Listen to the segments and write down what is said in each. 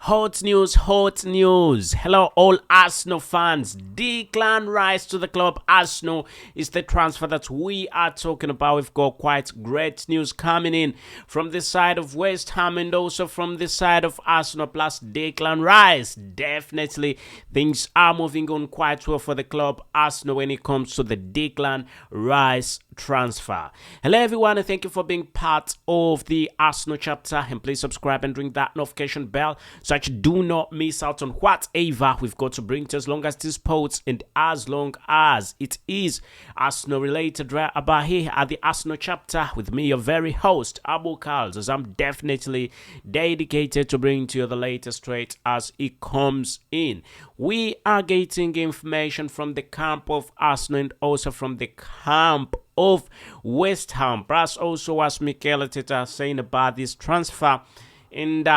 Hot news, hot news. Hello, all Arsenal fans. Declan Rice to the club. Arsenal is the transfer that we are talking about. We've got quite great news coming in from the side of West Ham and also from the side of Arsenal plus Declan Rice. Definitely, things are moving on quite well for the club Arsenal when it comes to the Declan Rice transfer. Hello everyone, and thank you for being part of the Arsenal chapter, and please subscribe and ring that notification bell so that you do not miss out on whatever we've got to bring to you, as long as this sports and as long as it is Arsenal related, right about here at the Arsenal chapter with me, your very host Abu Carls, as I'm definitely dedicated to bring to you the latest straight as it comes in. We are getting information from the camp of Arsenal and also from the camp of West Ham, plus also as Mikel Arteta saying about this transfer, and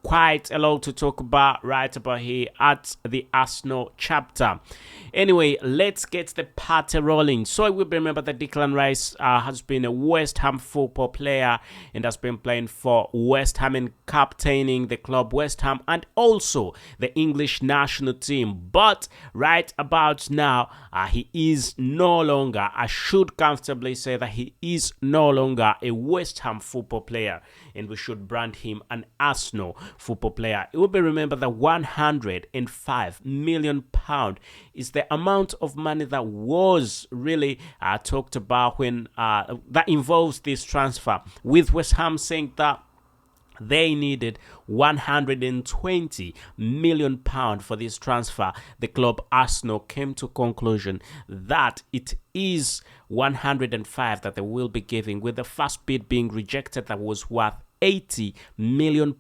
quite a lot to talk about right about here at the Arsenal chapter. Anyway, let's get the party rolling. So we remember that Declan Rice has been a West Ham football player and has been playing for West Ham and captaining the club West Ham and also the English national team. But right about now, he is no longer, I should comfortably say that he is no longer a West Ham football player, and we should brand him an Arsenal football player. It will be remembered that £105 million is the amount of money that was really talked about when that involves this transfer, with West Ham saying that they needed £120 million for this transfer. The club Arsenal came to conclusion that it is 105 that they will be giving, with the first bid being rejected that was worth £80 million,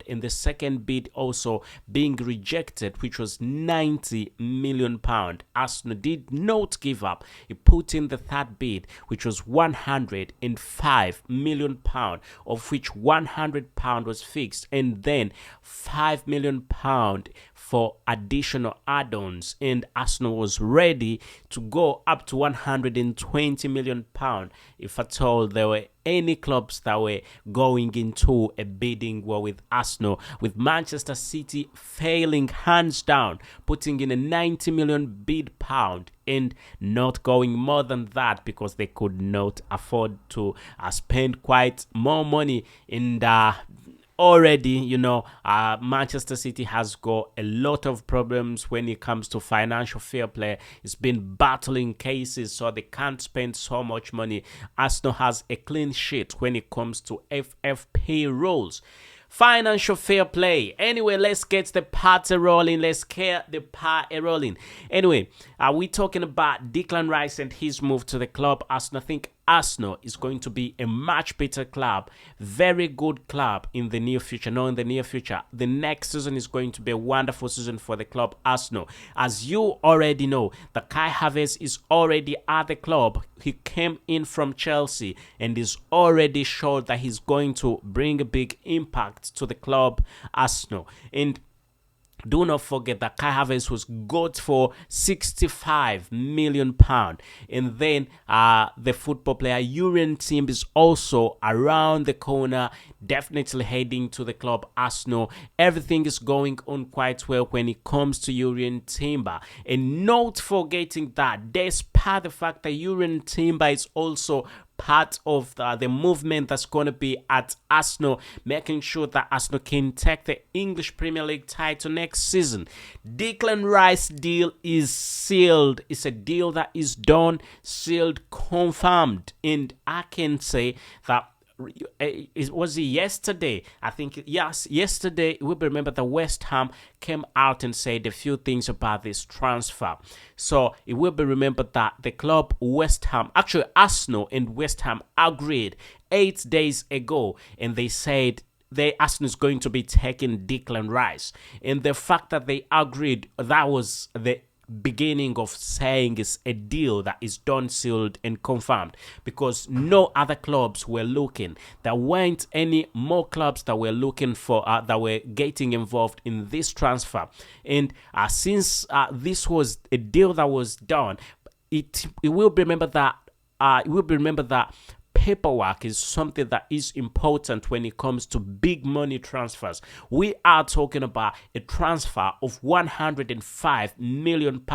and the second bid also being rejected, which was £90 million. Arsenal did not give up. He put in the third bid, which was £105 million, of which £100 was fixed, and then £5 million for additional add-ons, and Arsenal was ready to go up to £120 million if at all there were any clubs that were going into a bidding war with Arsenal, with Manchester City failing hands down, putting in a £90 million bid and not going more than that because they could not afford to spend quite more money in the already, Manchester City has got a lot of problems when it comes to financial fair play. It's been battling cases, so they can't spend so much money. Arsenal has a clean sheet when it comes to FFP rules. Financial fair play. Anyway, let's get the party rolling. Let's get the party rolling. Anyway, we're talking about Declan Rice and his move to the club Arsenal. I think Arsenal is going to be a much better club, very good club in the near future. No, in the near future, the next season is going to be a wonderful season for the club Arsenal. As you already know, the Kai Havertz is already at the club. He came in from Chelsea and is already showed that he's going to bring a big impact to the club Arsenal. And do not forget that Kai Havertz was got for £65 million. And then the football player Urian Timber is also around the corner, definitely heading to the club Arsenal. Everything is going on quite well when it comes to Urian Timber. And not forgetting that despite the fact that Urian Timber is also part of the movement that's going to be at Arsenal, making sure that Arsenal can take the English Premier League title next season. Declan Rice deal is sealed. It's a deal that is done, sealed, confirmed, and I can say that it was yesterday. I think, yes, yesterday. We remember that West Ham came out and said a few things about this transfer. So it will be remembered that the club West Ham, actually Arsenal and West Ham agreed 8 days ago, and they said Arsenal is going to be taking Declan Rice. And the fact that they agreed, that was the beginning of saying it's a deal that is done, sealed, and confirmed, because no other clubs were looking. There weren't any more clubs that were looking for that were getting involved in this transfer. And since this was a deal that was done, it will be remembered that paperwork is something that is important when it comes to big money transfers. We are talking about a transfer of £105 million.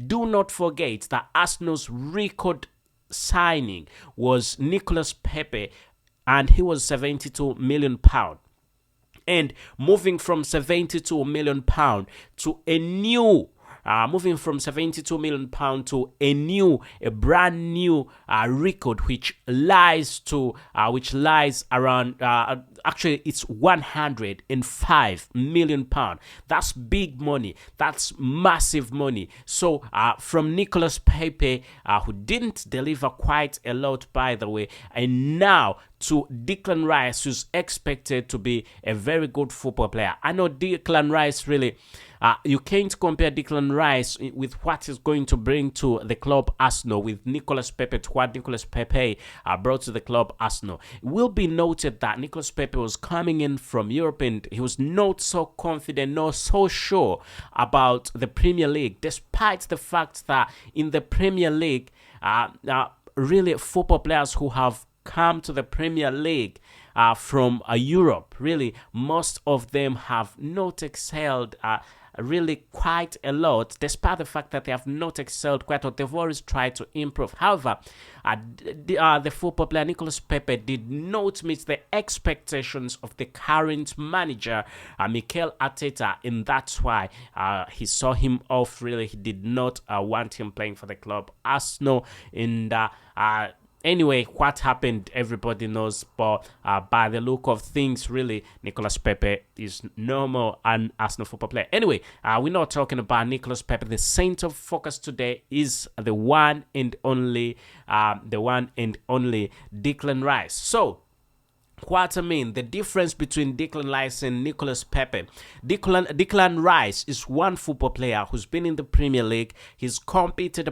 Do not forget that Arsenal's record signing was Nicolas Pepe, and he was £72 million. And moving from £72 million to a new moving from £72 million to a brand new record, which lies around actually it's £105 million. That's big money. That's massive money. So from Nicolas Pepe, who didn't deliver quite a lot, by the way, and now to Declan Rice, who's expected to be a very good football player. I know Declan Rice really, you can't compare Declan Rice with what he's going to bring to the club Arsenal with Nicolas Pepe, to what Nicolas Pepe brought to the club Arsenal. It will be noted that Nicolas Pepe was coming in from Europe and he was not so confident, not so sure about the Premier League, despite the fact that in the Premier League, really football players who have come to the Premier League from Europe, really most of them have not excelled really quite a lot, despite the fact that they have not excelled quite a lot. They've always tried to improve. However, the football player Nicolas Pepe did not meet the expectations of the current manager, Mikel Arteta, and that's why he saw him off. Really, he did not want him playing for the club Arsenal. And anyway, what happened, everybody knows, but by the look of things, really, Nicolas Pepe is no more an Arsenal football player. Anyway, we're not talking about Nicolas Pepe. The center of focus today is the one and only Declan Rice. So, what I mean, the difference between Declan Rice and Nicolas Pepe. Declan Rice is one football player who's been in the Premier League. He's competed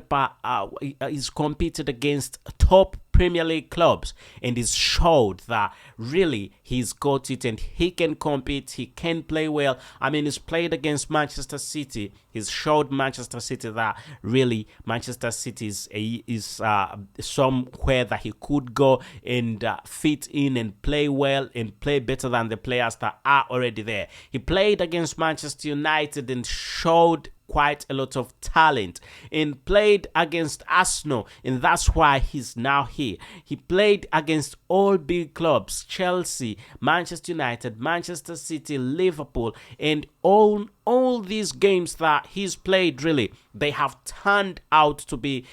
against top Premier League clubs, and he's showed that really he's got it and he can compete, he can play well. I mean, he's played against Manchester City. He's showed Manchester City that really Manchester City is somewhere that he could go and fit in and play well and play better than the players that are already there. He played against Manchester United and showed quite a lot of talent, and played against Arsenal, and that's why he's now here. He played against all big clubs: Chelsea, Manchester United, Manchester City, Liverpool, and all these games that he's played, really, they have turned out to be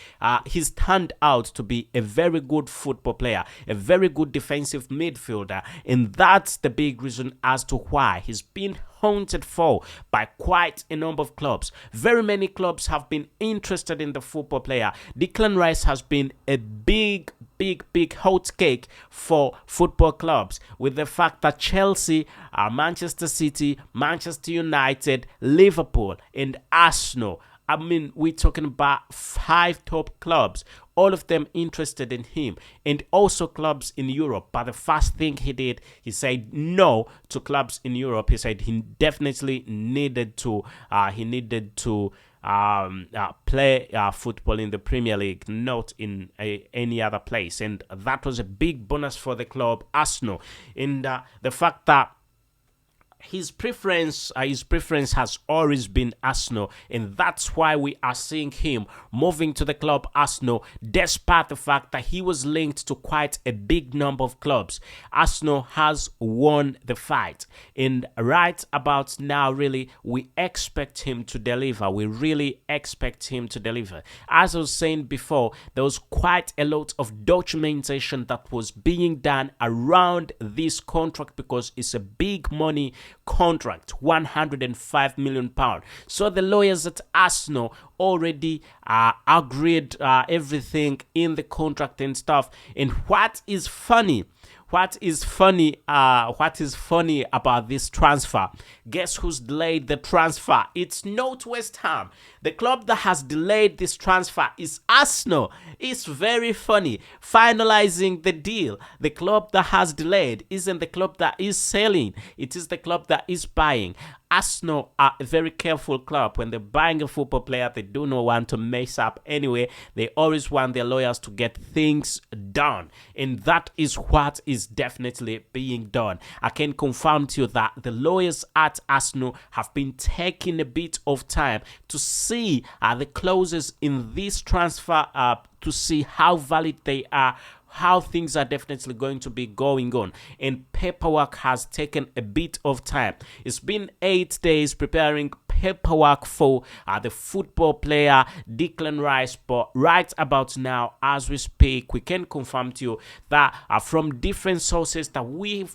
he's turned out to be a very good football player, a very good defensive midfielder, and that's the big reason as to why he's been haunted for by quite a number of clubs. Very many clubs have been interested in the football player. Declan Rice has been a big hot cake for football clubs, with the fact that Chelsea, Manchester City, Manchester United, Liverpool, and Arsenal, I mean, we're talking about 5 top clubs, all of them interested in him, and also clubs in Europe. But the first thing he did, he said no to clubs in Europe. He said he definitely needed to play football in the Premier League, not in any other place. And that was a big bonus for the club Arsenal. And the fact that his preference has always been Arsenal, and that's why we are seeing him moving to the club Arsenal, despite the fact that he was linked to quite a big number of clubs. Arsenal has won the fight, and right about now, really, we expect him to deliver. We really expect him to deliver. As I was saying before, there was quite a lot of documentation that was being done around this contract, because it's a big money contract, £105 million. So the lawyers at Arsenal already agreed everything in the contract and stuff. And what is funny about this transfer? Guess who's delayed the transfer? It's not West Ham. The club that has delayed this transfer is Arsenal. It's very funny. Finalizing the deal, the club that has delayed isn't the club that is selling. It is the club that is buying. Arsenal are a very careful club. When they're buying a football player, they do not want to mess up anyway. They always want their lawyers to get things done. And that is what is definitely being done. I can confirm to you that the lawyers at Arsenal have been taking a bit of time to see the clauses in this transfer, to see how valid they are, how things are definitely going to be going on, and paperwork has taken a bit of time. It's been 8 days preparing paperwork for the football player Declan Rice, but right about now as we speak, we can confirm to you that from different sources that we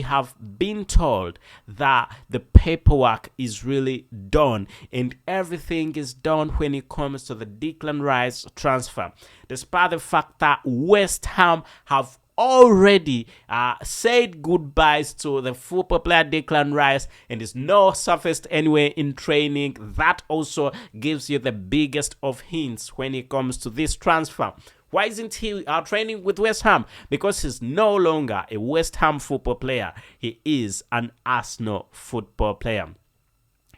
have been told that the paperwork is really done and everything is done when it comes to the Declan Rice transfer, despite the fact that West Ham have already said goodbyes to the football player Declan Rice and is now surfaced anywhere in training. That also gives you the biggest of hints when it comes to this transfer. Why isn't he training with West Ham? Because he's no longer a West Ham football player. He is an Arsenal football player.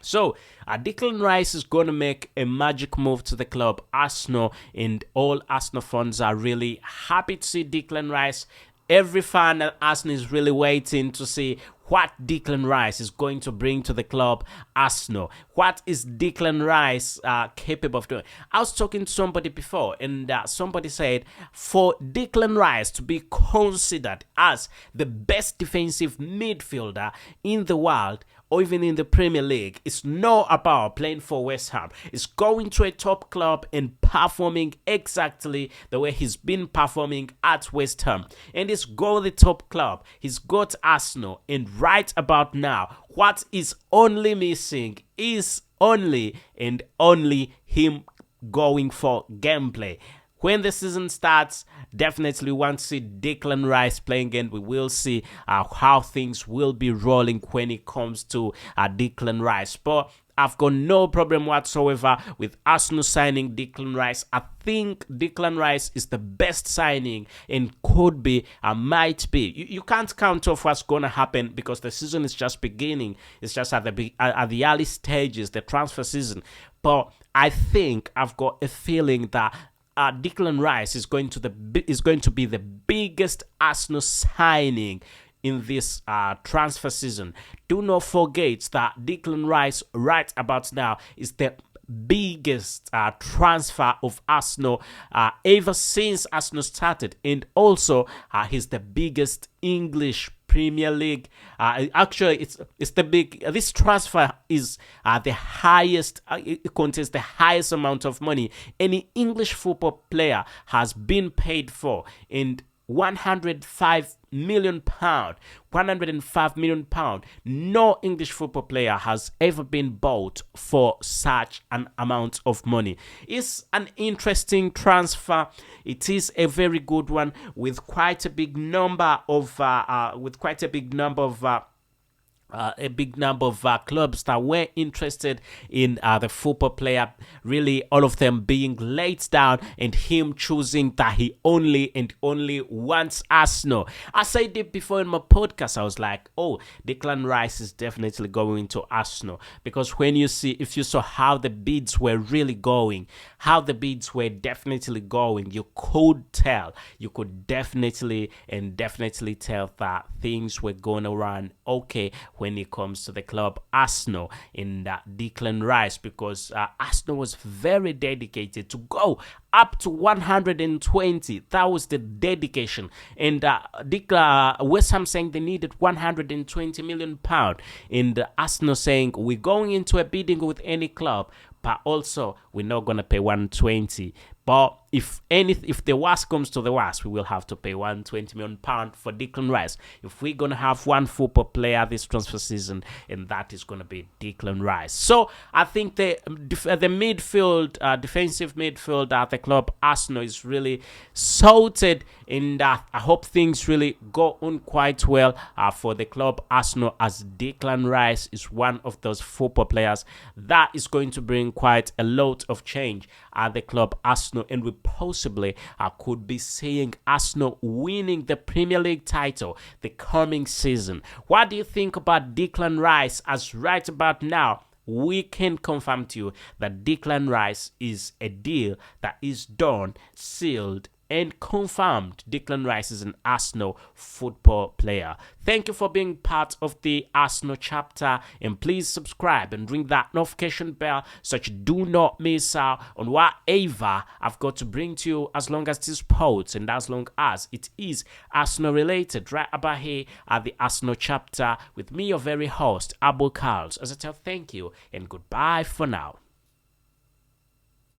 So, Declan Rice is going to make a magic move to the club Arsenal, and all Arsenal fans are really happy to see Declan Rice. Every fan at Arsenal is really waiting to see what Declan Rice is going to bring to the club Arsenal. What is Declan Rice capable of doing? I was talking to somebody before, and somebody said for Declan Rice to be considered as the best defensive midfielder in the world, or even in the Premier League, it's not about playing for West Ham. It's going to a top club and performing exactly the way he's been performing at West Ham. And he's got the top club. He's got Arsenal. And right about now, what is only missing is only and only him going for gameplay. When the season starts, definitely want to see Declan Rice playing, and we will see how things will be rolling when it comes to Declan Rice. But I've got no problem whatsoever with Arsenal signing Declan Rice. I think Declan Rice is the best signing and could be, might be. You can't count off what's going to happen because the season is just beginning. It's just at the early stages, the transfer season. But I think I've got a feeling that Declan Rice is going to be the biggest Arsenal signing in this transfer season. Do not forget that Declan Rice right about now is the biggest transfer of Arsenal ever since Arsenal started, and also he's the biggest English Premier League. Actually, it's the big. This transfer is the highest. It contains the highest amount of money any English football player has been paid for, and £105 million. £105 million. No English football player has ever been bought for such an amount of money. It's an interesting transfer. It is a very good one with quite a big number of clubs that were interested in the football player, really all of them being laid down and him choosing that he only and only wants Arsenal. I said it before in my podcast, I was like, oh, Declan Rice is definitely going to Arsenal, because if you saw how the bids were really going, how the bids were definitely going, you could definitely tell that things were going to run okay when it comes to the club Arsenal in Declan Rice, because Arsenal was very dedicated to go up to 120. That was the dedication. And West Ham saying they needed £120 million. And Arsenal saying we're going into a bidding with any club, but also we're not going to pay 120. But if the worst comes to the worst, we will have to pay £120 million for Declan Rice. If we're going to have one football player this transfer season, and that is going to be Declan Rice. So I think the midfield, defensive midfield at the club Arsenal is really sorted, and I hope things really go on quite well for the club Arsenal, as Declan Rice is one of those football players that is going to bring seeing quite a lot of change at the club Arsenal, and we possibly could be seeing Arsenal winning the Premier League title the coming season. What do you think about Declan Rice? As right about now, we can confirm to you that Declan Rice is a deal that is done, sealed, and confirmed. Declan Rice is an Arsenal football player. Thank you for being part of the Arsenal chapter, and please subscribe and ring that notification bell so that you do not miss out on whatever I've got to bring to you, as long as it is sports and as long as it is Arsenal related, right about here at the Arsenal chapter with me, your very host, Abu Carls, as I tell thank you and goodbye for now.